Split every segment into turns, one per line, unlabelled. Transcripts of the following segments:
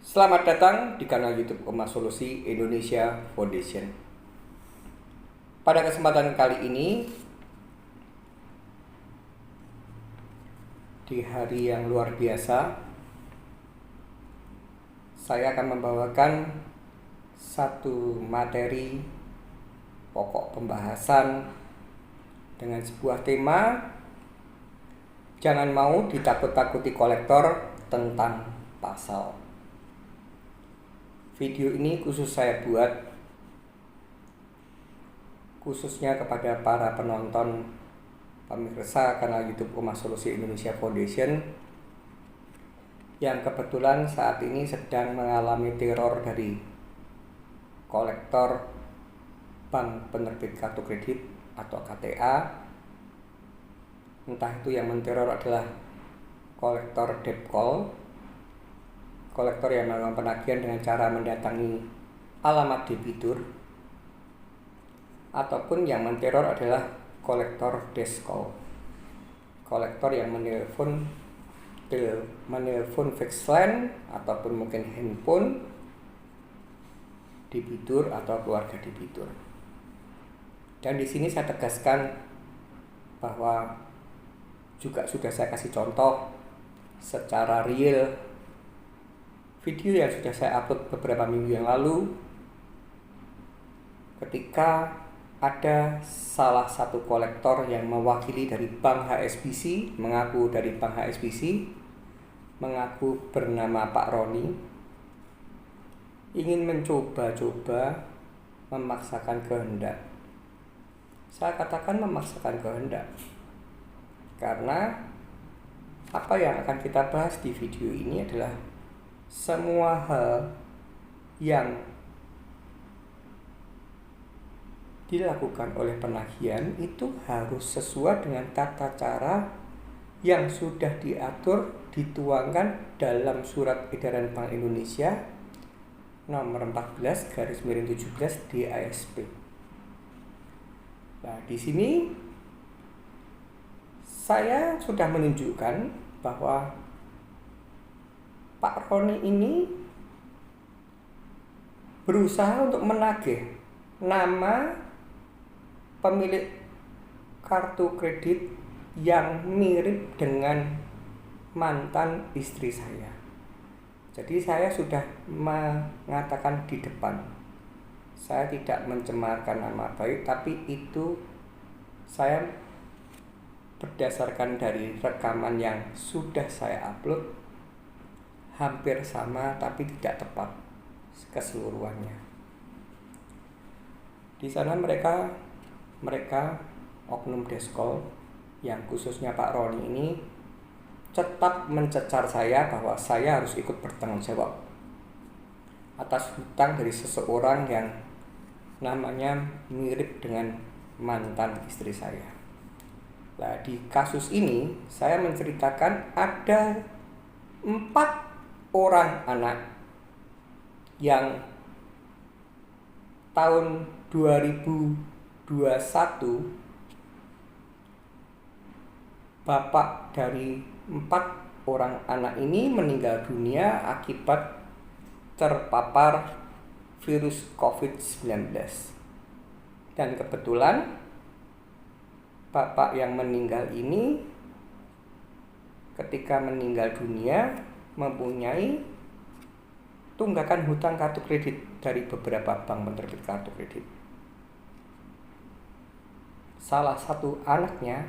Selamat datang di kanal YouTube Emas Solusi Indonesia Foundation. Pada kesempatan kali ini, di hari yang luar biasa, saya akan membawakan satu materi pokok pembahasan dengan sebuah tema "Jangan mau ditakut-takuti kolektor tentang pasal". Video ini khusus saya buat khususnya kepada para penonton pemirsa kanal YouTube Emas Solusi Indonesia Foundation yang kebetulan saat ini sedang mengalami teror dari kolektor Bank Penerbit Kartu Kredit atau KTA. Entah itu yang menteror adalah kolektor debt call, kolektor yang melakukan penagihan dengan cara mendatangi alamat debitur, ataupun yang menteror adalah kolektor desk call, kolektor yang menelpon fixed line ataupun mungkin handphone debitur atau keluarga debitur. Dan di sini saya tegaskan bahwa juga sudah saya kasih contoh secara real video yang sudah saya upload beberapa minggu yang lalu ketika ada salah satu kolektor yang mewakili dari Bank HSBC, mengaku dari Bank HSBC, mengaku bernama Pak Roni, ingin mencoba-coba memaksakan kehendak. Saya katakan memaksakan kehendak karena apa yang akan kita bahas di video ini adalah semua hal yang dilakukan oleh penagihan itu harus sesuai dengan tata cara yang sudah diatur, dituangkan dalam Surat Edaran Bank Indonesia nomor 14/17 DASP. Nah, di sini saya sudah menunjukkan bahwa Pak Roni ini berusaha untuk menagih nama pemilik kartu kredit yang mirip dengan mantan istri saya. Jadi saya sudah mengatakan di depan, saya tidak mencemarkan nama baik, tapi itu saya berdasarkan dari rekaman yang sudah saya upload hampir sama tapi tidak tepat keseluruhannya. Di sana mereka oknum deskol yang khususnya Pak Roni ini tetap mencecar saya bahwa saya harus ikut bertanggung jawab atas hutang dari seseorang yang namanya mirip dengan mantan istri saya. Nah, di kasus ini saya menceritakan ada 4 orang anak yang tahun 2021 bapak dari 4 orang anak ini meninggal dunia akibat terpapar virus COVID-19. Dan kebetulan bapak yang meninggal ini ketika meninggal dunia mempunyai tunggakan hutang kartu kredit dari beberapa bank penerbit kartu kredit. Salah satu anaknya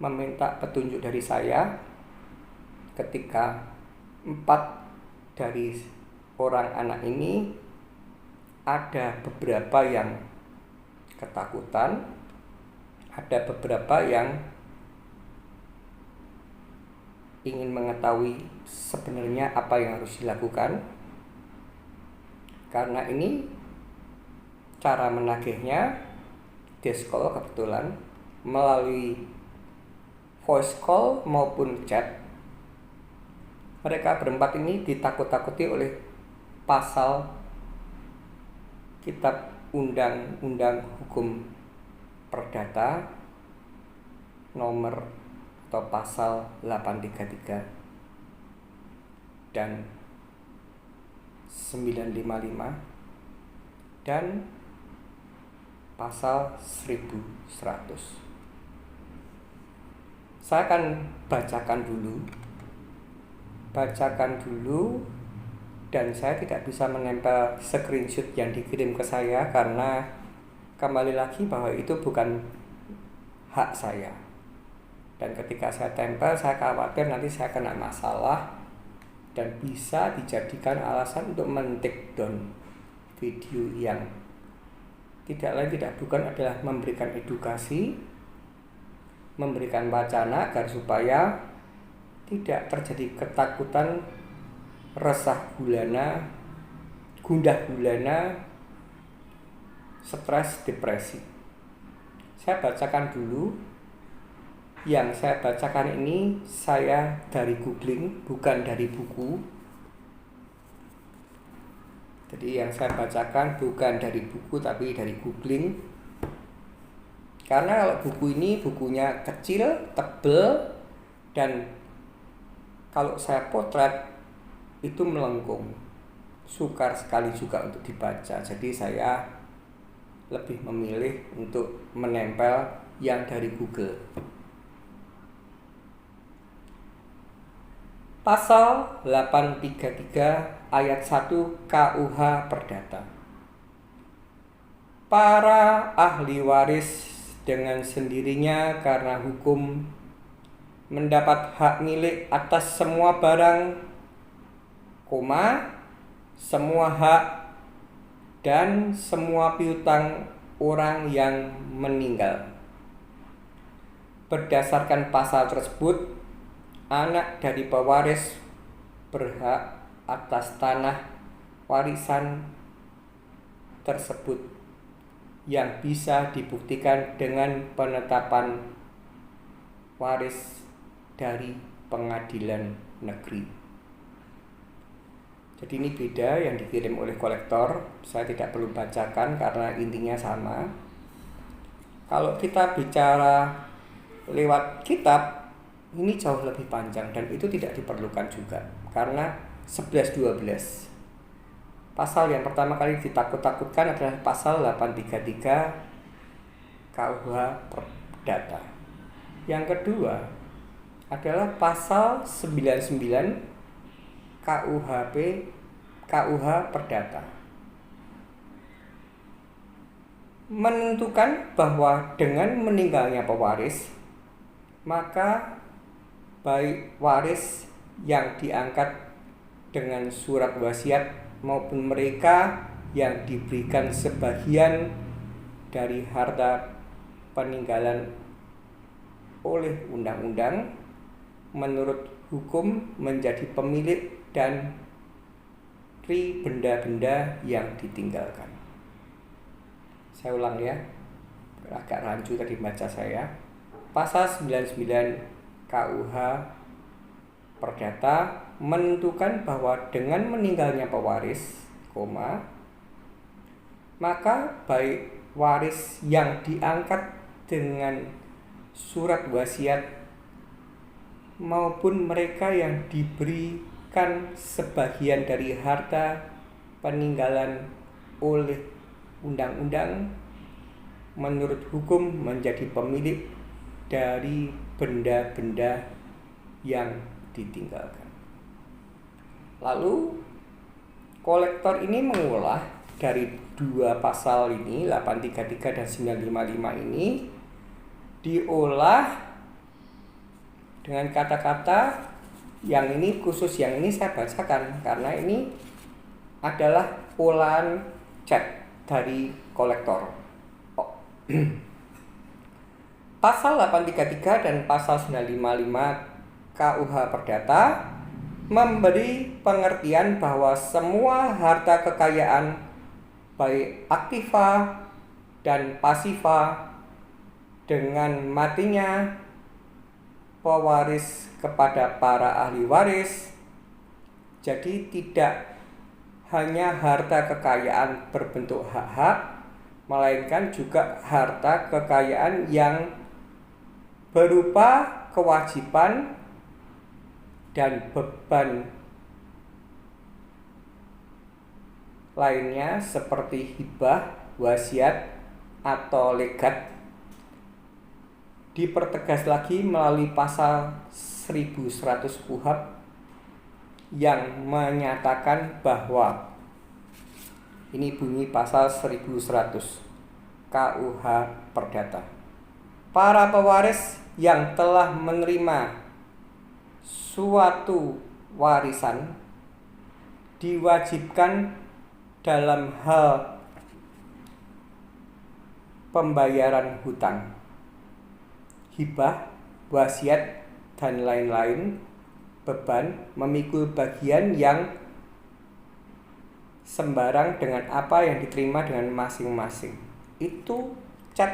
meminta petunjuk dari saya ketika 4 dari orang anak ini ada beberapa yang ketakutan, ada beberapa yang ingin mengetahui sebenarnya apa yang harus dilakukan. Karena ini cara menagihnya desk call kebetulan melalui voice call maupun chat. Mereka berempat ini ditakut-takuti oleh pasal Kitab Undang-Undang Hukum Perdata nomor atau pasal 833 dan 955 dan pasal 1100. Saya akan bacakan dulu dan saya tidak bisa menempel screenshot yang dikirim ke saya karena kembali lagi bahwa itu bukan hak saya. Dan ketika saya tempel, saya khawatir nanti saya kena masalah dan bisa dijadikan alasan untuk men-take down video yang tidak lain tidak bukan adalah memberikan edukasi, memberikan wacana agar supaya tidak terjadi ketakutan, resah gulana, gundah gulana, stres, depresi. Saya bacakan dulu. Yang saya bacakan ini saya dari googling, bukan dari buku. Jadi yang saya bacakan bukan dari buku tapi dari googling. Karena kalau buku ini bukunya kecil, tebal, dan kalau saya potret itu melengkung. Sukar sekali juga untuk dibaca. Jadi saya lebih memilih untuk menempel yang dari Google. Pasal 833 ayat 1 KUH Perdata. Para ahli waris dengan sendirinya karena hukum mendapat hak milik atas semua barang, semua hak dan semua piutang orang yang meninggal. Berdasarkan pasal tersebut, anak dari pewaris berhak atas tanah warisan tersebut yang bisa dibuktikan dengan penetapan waris dari pengadilan negeri. Jadi ini beda yang dikirim oleh kolektor. Saya tidak perlu bacakan karena intinya sama. Kalau kita bicara lewat kitab, ini jauh lebih panjang dan itu tidak diperlukan juga karena 11-12. Pasal yang pertama kali ditakut-takutkan adalah pasal 833 KUH Perdata. Yang kedua adalah pasal 99 KUH Perdata. Menentukan bahwa dengan meninggalnya pewaris, maka baik waris yang diangkat dengan surat wasiat maupun mereka yang diberikan sebagian dari harta peninggalan oleh undang-undang menurut hukum menjadi pemilik dan benda-benda yang ditinggalkan. Saya ulang ya, agak rancu tadi baca saya. Pasal 99 KUH Perdata menentukan bahwa dengan meninggalnya pewaris, maka baik waris yang diangkat dengan surat wasiat maupun mereka yang diberikan sebagian dari harta peninggalan oleh undang-undang menurut hukum menjadi pemilik dari benda-benda yang ditinggalkan. Lalu kolektor ini mengolah dari dua pasal ini, 833 dan 955 ini, diolah dengan kata-kata yang ini khusus, yang ini saya bacakan karena ini adalah olahan chat dari kolektor. Pasal 833 dan pasal 955 KUH Perdata memberi pengertian bahwa semua harta kekayaan baik aktiva dan pasifa dengan matinya pewaris kepada para ahli waris, jadi tidak hanya harta kekayaan berbentuk hak-hak, melainkan juga harta kekayaan yang berupa kewajiban dan beban lainnya seperti hibah, wasiat, atau legat dipertegas lagi melalui pasal 1100 KUHP yang menyatakan bahwa ini bunyi pasal 1100 KUH Perdata. Para pewaris yang telah menerima suatu warisan diwajibkan dalam hal pembayaran hutang, hibah, wasiat, dan lain-lain beban memikul bagian yang sembarang dengan apa yang diterima dengan masing-masing. Itu cek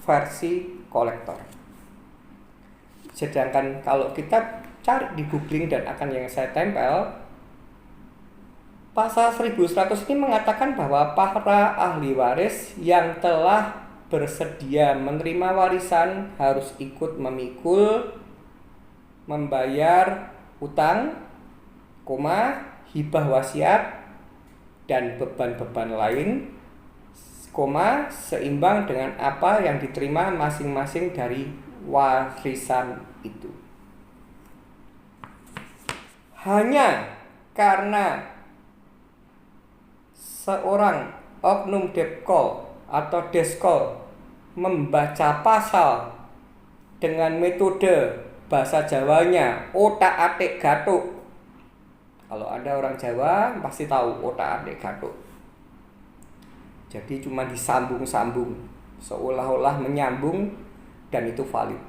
versi kolektor. Sedangkan kalau kita cari di googling dan akan yang saya tempel, pasal 1100 ini mengatakan bahwa para ahli waris yang telah bersedia menerima warisan harus ikut memikul, membayar utang, hibah wasiat, dan beban-beban lain, seimbang dengan apa yang diterima masing-masing dari warisan itu. Hanya karena seorang oknum depkol atau deskol membaca pasal dengan metode bahasa Jawanya otak-atik gathuk. Kalau Anda orang Jawa pasti tahu otak-atik gathuk. Jadi cuma disambung-sambung, seolah-olah menyambung, dan itu valid.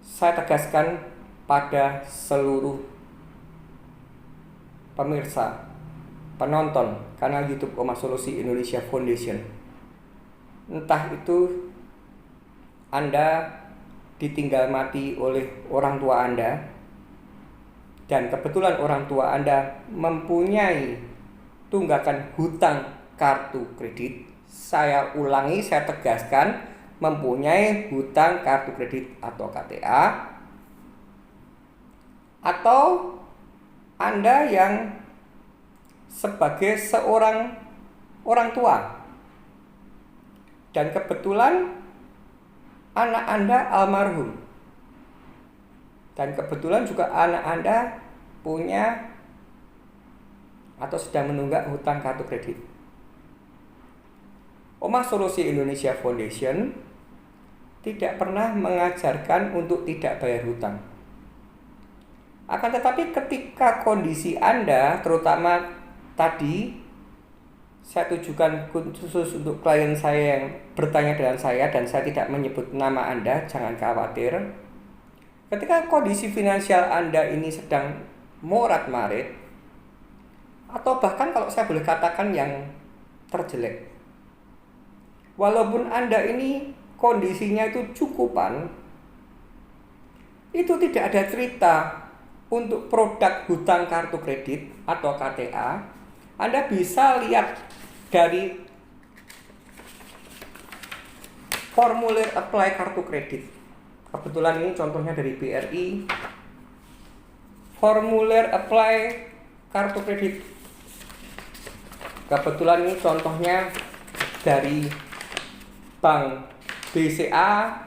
Saya tegaskan pada seluruh pemirsa, penonton kanal YouTube Koma Solusi Indonesia Foundation. Entah itu Anda ditinggal mati oleh orang tua Anda, dan kebetulan orang tua Anda mempunyai tunggakan hutang kartu kredit. Saya ulangi, saya tegaskan, mempunyai hutang kartu kredit atau KTA, atau Anda yang sebagai seorang orang tua dan kebetulan anak Anda almarhum, dan kebetulan juga anak Anda punya atau sedang menunggak hutang kartu kredit. Koma Solusi Indonesia Foundation tidak pernah mengajarkan untuk tidak bayar hutang. Akan tetapi ketika kondisi Anda, terutama tadi saya tujukan khusus untuk klien saya yang bertanya dengan saya, dan saya tidak menyebut nama Anda, jangan khawatir. Ketika kondisi finansial Anda ini sedang morat-marit, atau bahkan kalau saya boleh katakan yang terjelek, walaupun Anda ini kondisinya itu cukupan, itu tidak ada cerita untuk produk hutang kartu kredit atau KTA. Anda bisa lihat dari formulir apply kartu kredit. Kebetulan ini contohnya dari BRI. Formulir apply kartu kredit. Kebetulan ini contohnya dari Bank BCA.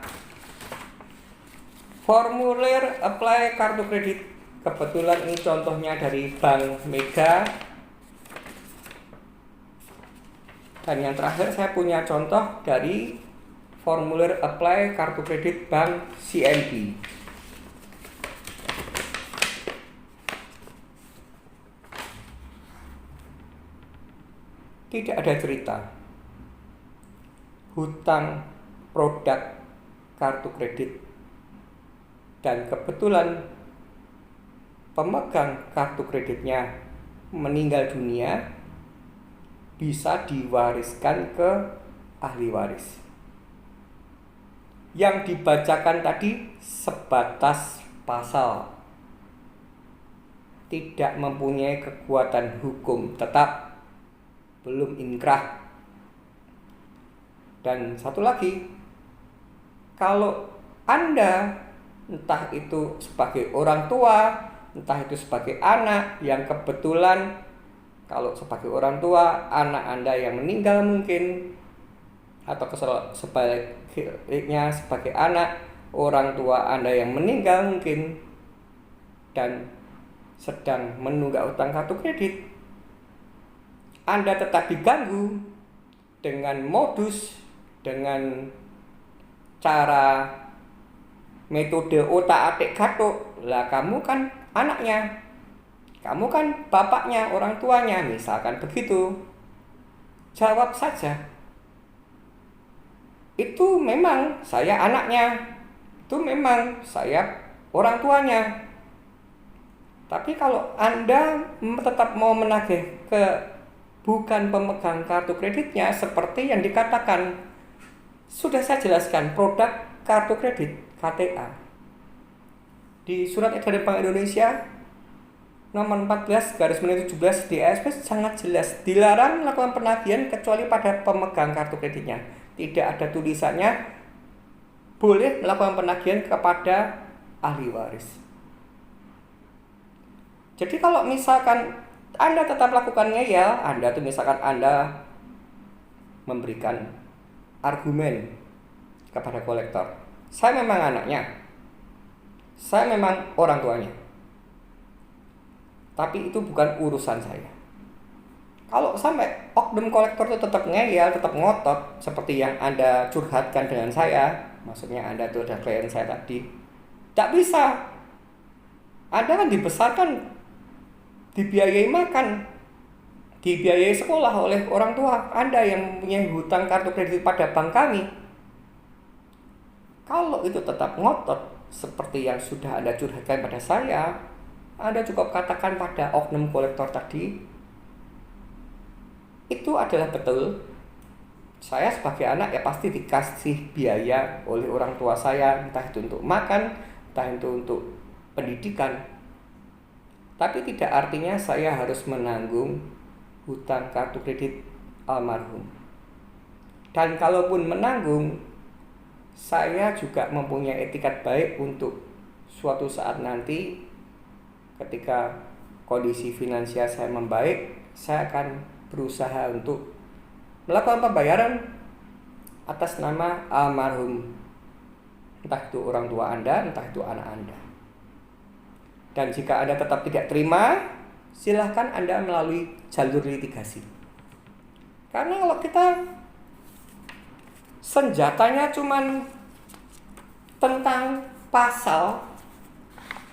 Formulir apply kartu kredit. Kebetulan ini contohnya dari Bank Mega. Dan yang terakhir saya punya contoh dari formulir apply kartu kredit Bank CNB. Tidak ada cerita hutang produk kartu kredit, dan kebetulan pemegang kartu kreditnya meninggal dunia, bisa diwariskan ke ahli waris. Yang dibacakan tadi sebatas pasal, tidak mempunyai kekuatan hukum tetap, belum inkrah. Dan satu lagi, kalau Anda entah itu sebagai orang tua, entah itu sebagai anak yang kebetulan Kalau sebagai orang tua, anak Anda yang meninggal mungkin, atau sebaliknya sebagai anak, orang tua Anda yang meninggal mungkin, dan sedang menunggak utang kartu kredit, Anda tetap diganggu dengan modus, dengan cara metode otak-atik gatuk. Lah kamu kan anaknya, kamu kan bapaknya, orang tuanya, misalkan begitu. Jawab saja, itu memang saya anaknya, itu memang saya orang tuanya. Tapi kalau Anda tetap mau menagih ke bukan pemegang kartu kreditnya, seperti yang dikatakan, sudah saya jelaskan produk kartu kredit KTA di Surat Edaran Bank Indonesia nomor 14/17 DSP sangat jelas, dilarang melakukan penagihan kecuali pada pemegang kartu kreditnya. Tidak ada tulisannya boleh melakukan penagihan kepada ahli waris. Jadi kalau misalkan Anda tetap lakukan ngeyel, Anda memberikan argumen kepada kolektor, saya memang anaknya, saya memang orang tuanya, tapi itu bukan urusan saya. Kalau sampai oknum kolektor itu tetap ngeyel, tetap ngotot, seperti yang Anda curhatkan dengan saya, maksudnya Anda itu adalah klien saya tadi, tidak bisa. Anda kan dibesarkan, dibiayai makan, dibiayai sekolah oleh orang tua Anda yang mempunyai hutang kartu kredit pada bank kami. Kalau itu tetap ngotot seperti yang sudah Anda curhatkan pada saya, Anda cukup katakan pada oknum kolektor tadi, itu adalah betul. Saya sebagai anak ya pasti dikasih biaya oleh orang tua saya, entah itu untuk makan, entah itu untuk pendidikan. Tapi tidak artinya saya harus menanggung hutang kartu kredit almarhum. Dan kalaupun menanggung, saya juga mempunyai etikat baik untuk suatu saat nanti ketika kondisi finansial saya membaik, saya akan berusaha untuk melakukan pembayaran atas nama almarhum, entah itu orang tua Anda, entah itu anak Anda. Dan jika Anda tetap tidak terima, silahkan Anda melalui jalur litigasi. Karena kalau kita senjatanya cuman tentang pasal,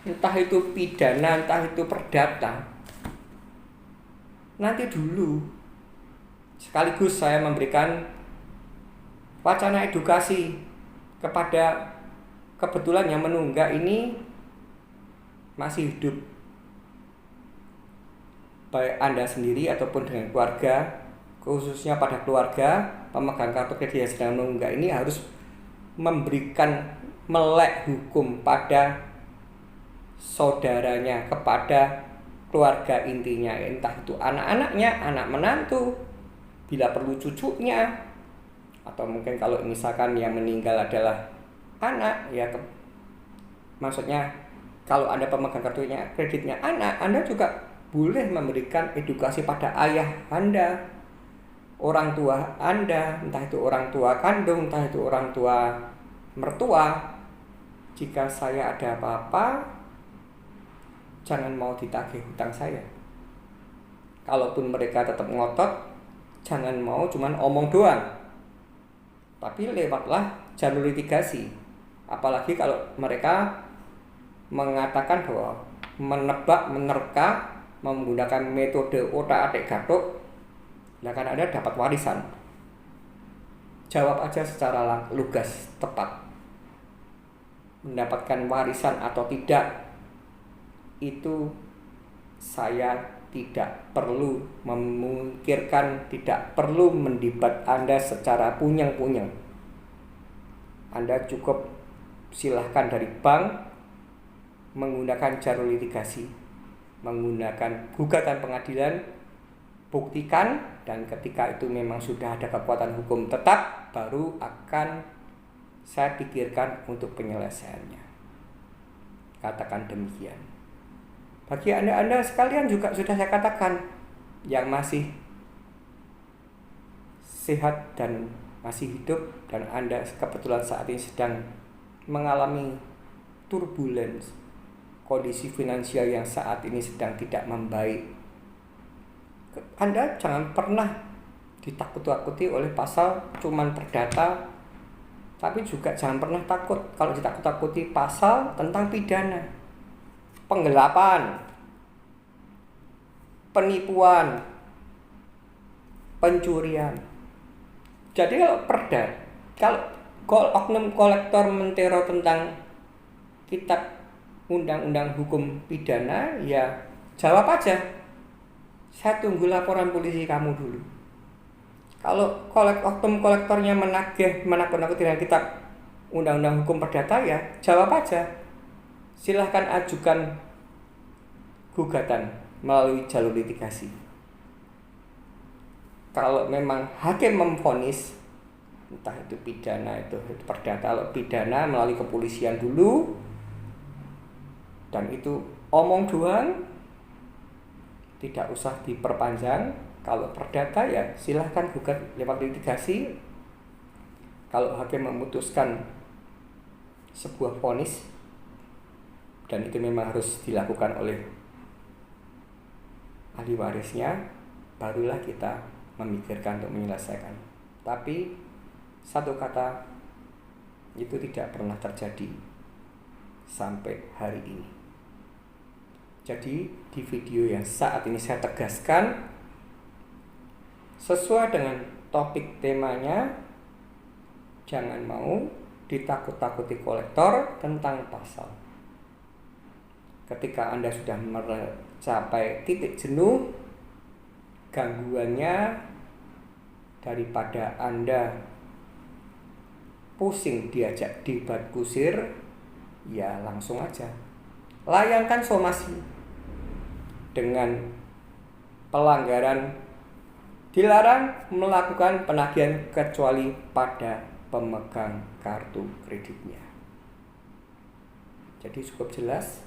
entah itu pidana, entah itu perdata, nanti dulu. Sekaligus saya memberikan wacana edukasi kepada kebetulan yang menunggak ini masih hidup, baik Anda sendiri ataupun dengan keluarga, khususnya pada keluarga pemegang kartu kredit yang sedang menunggak ini harus memberikan melek hukum pada saudaranya, kepada keluarga intinya, entah itu anak-anaknya, anak menantu, bila perlu cucunya, atau mungkin kalau misalkan yang meninggal adalah anak, ya maksudnya kalau Anda pemegang kartunya kreditnya anak, Anda juga boleh memberikan edukasi pada ayah Anda, orang tua Anda, entah itu orang tua kandung, entah itu orang tua mertua. Jika saya ada apa-apa, jangan mau ditagih hutang saya. Kalaupun mereka tetap ngotot, jangan mau cuman omong doang, tapi lewatlah jalur litigasi. Apalagi kalau mereka mengatakan bahwa menebak, menerka menggunakan metode otak-atik gatuk, akan Anda dapat warisan. Jawab aja secara lugas, tepat. Mendapatkan warisan atau tidak, itu saya tidak perlu memikirkan, tidak perlu mendebat Anda secara punyang-punyang. Anda cukup silahkan dari bank menggunakan jalur litigasi, menggunakan gugatan pengadilan, buktikan, dan ketika itu memang sudah ada kekuatan hukum tetap, baru akan saya pikirkan untuk penyelesaiannya. Katakan demikian. Bagi Anda sekalian juga sudah saya katakan, yang masih sehat dan masih hidup, dan Anda kebetulan saat ini sedang mengalami turbulence, kondisi finansial yang saat ini sedang tidak membaik, Anda jangan pernah ditakut-takuti oleh pasal cuman perdata, tapi juga jangan pernah takut kalau ditakut-takuti pasal tentang pidana, penggelapan, penipuan, pencurian. Jadi kalau oknum kolektor menteror tentang kitab undang-undang hukum pidana, ya jawab aja, saya tunggu laporan polisi kamu dulu. Kalau oknum kolektornya menakut-nakuti dengan kitab undang-undang hukum perdata, ya jawab aja, silahkan ajukan gugatan melalui jalur litigasi. Kalau memang hakim memvonis, entah itu pidana itu perdata, kalau pidana melalui kepolisian dulu, dan itu omong doang, tidak usah diperpanjang. Kalau perdata ya silahkan gugat lewat litigasi. Kalau hakim memutuskan sebuah vonis dan itu memang harus dilakukan oleh ahli warisnya, barulah kita memikirkan untuk menyelesaikan. Tapi satu kata, itu tidak pernah terjadi sampai hari ini. Jadi di video yang saat ini saya tegaskan, sesuai dengan topik temanya, jangan mau ditakut-takuti kolektor tentang pasal. Ketika Anda sudah mencapai titik jenuh, gangguannya, daripada Anda pusing diajak debat kusir, ya langsung aja layangkan somasi dengan pelanggaran dilarang melakukan penagihan kecuali pada pemegang kartu kreditnya. Jadi cukup jelas.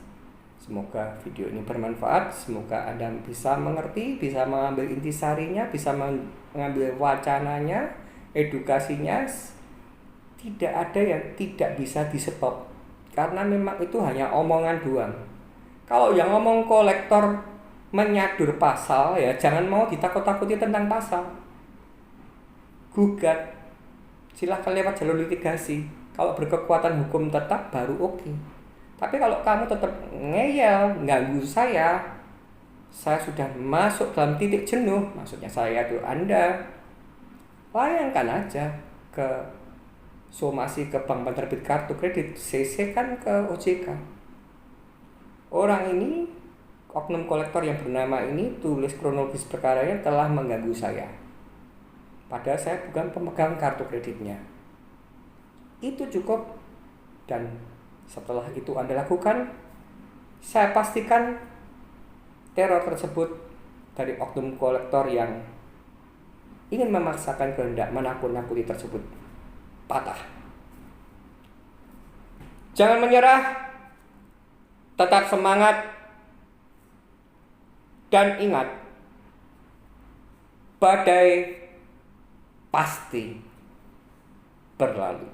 Semoga video ini bermanfaat. Semoga Anda bisa mengerti, bisa mengambil intisarinya, bisa mengambil wacananya, edukasinya. Tidak ada yang tidak bisa di-stop, karena memang itu hanya omongan doang. Kalau yang ngomong kolektor menyadur pasal, ya jangan mau ditakut-takuti tentang pasal. Gugat, silahkan lewat jalur litigasi. Kalau berkekuatan hukum tetap baru oke. Tapi kalau kamu tetap ngeyel, ganggu saya sudah masuk dalam titik jenuh, maksudnya saya itu Anda, layangkan aja ke somasi ke bank penerbit kartu kredit, CC kan ke OJK. Orang ini, oknum kolektor yang bernama ini, tulis kronologis perkaranya telah mengganggu saya, padahal saya bukan pemegang kartu kreditnya. Itu cukup. Dan setelah itu Anda lakukan, saya pastikan teror tersebut dari oknum kolektor yang ingin memaksakan kehendak menakut-nakuti tersebut patah. Jangan menyerah, tetap semangat, dan ingat, badai pasti berlalu.